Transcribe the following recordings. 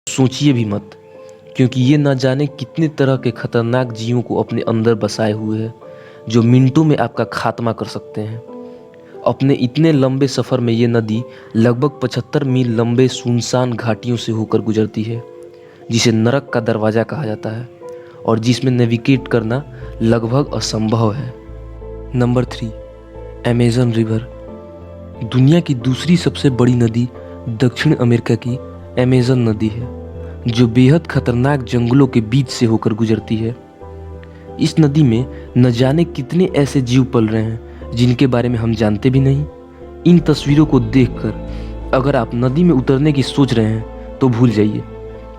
सोचिए भी मत, क्योंकि ये ना जाने कितने तरह के खतरनाक जीवों को अपने अंदर बसाए हुए है, जो मिनटों में आपका खात्मा कर सकते हैं। अपने इतने लंबे सफ़र में ये नदी लगभग 75 मील लंबे सुनसान घाटियों से होकर गुजरती है, जिसे नरक का दरवाज़ा कहा जाता है और जिसमें नेविगेट करना लगभग असंभव है। Number 3, Amazon river. दुनिया की दूसरी सबसे बड़ी नदी दक्षिण अमेरिका की अमेज़न नदी है, जो बेहद खतरनाक जंगलों के बीच से होकर गुजरती है। इस नदी में न जाने कितने ऐसे जीव पल रहे हैं जिनके बारे में हम जानते भी नहीं। इन तस्वीरों को देखकर अगर आप नदी में उतरने की सोच रहे हैं तो भूल जाइए,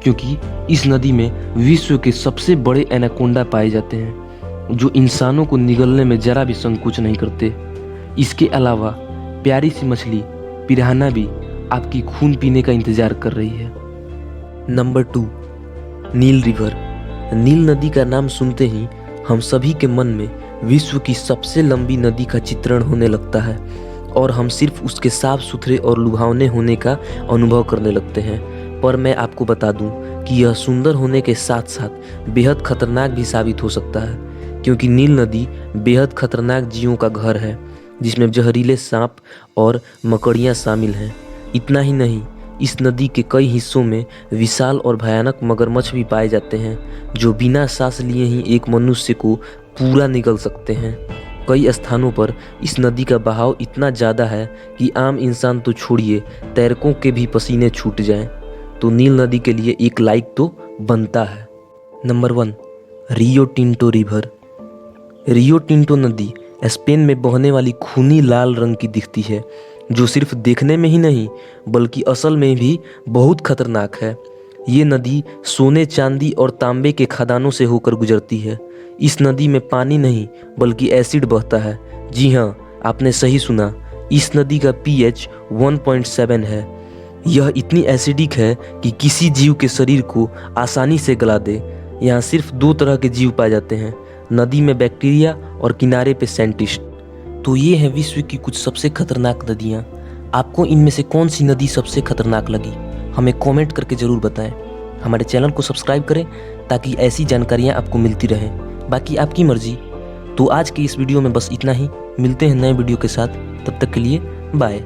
क्योंकि इस नदी में विश्व के सबसे बड़े एनाकोंडा पाए जाते हैं, जो इंसानों को निगलने में जरा भी संकोच नहीं करते। इसके अलावा प्यारी सी मछली पिरान्हा भी आपकी खून पीने का इंतजार कर रही है। नंबर 2, नील रिवर। नील नदी का नाम सुनते ही हम सभी के मन में विश्व की सबसे लंबी नदी का चित्रण होने लगता है और हम सिर्फ उसके साफ सुथरे और लुभावने होने का अनुभव करने लगते हैं। पर मैं आपको बता दूं कि यह सुंदर होने के साथ साथ बेहद खतरनाक भी साबित हो सकता है, क्योंकि नील नदी बेहद खतरनाक जीवों का घर है, जिसमें जहरीले सांप और मकड़ियाँ शामिल हैं। इतना ही नहीं, इस नदी के कई हिस्सों में विशाल और भयानक मगरमच्छ भी पाए जाते हैं, जो बिना सांस लिए ही एक मनुष्य को पूरा निगल सकते हैं। कई स्थानों पर इस नदी का बहाव इतना ज़्यादा है कि आम इंसान तो छोड़िए, तैरकों के भी पसीने छूट जाएं। तो नील नदी के लिए एक लाइक तो बनता है। Number 1, Rio Tinto river. Rio Tinto नदी स्पेन में बहने वाली खूनी लाल रंग की दिखती है, जो सिर्फ देखने में ही नहीं बल्कि असल में भी बहुत खतरनाक है। ये नदी सोने, चांदी और तांबे के खदानों से होकर गुजरती है। इस नदी में पानी नहीं बल्कि एसिड बहता है। जी हाँ, आपने सही सुना, इस नदी का pH 1.7 है। यह इतनी एसिडिक है कि किसी जीव के शरीर को आसानी से गला दे। यहाँ सिर्फ 2 तरह के जीव पाए जाते हैं, नदी में बैक्टीरिया और किनारे पे साइंटिस्ट। तो ये है विश्व की कुछ सबसे खतरनाक नदियाँ। आपको इनमें से कौन सी नदी सबसे खतरनाक लगी, हमें कमेंट करके ज़रूर बताएं। हमारे चैनल को सब्सक्राइब करें ताकि ऐसी जानकारियाँ आपको मिलती रहें। बाकी आपकी मर्जी। तो आज की इस वीडियो में बस इतना ही। मिलते हैं नए वीडियो के साथ, तब तक के लिए बाय।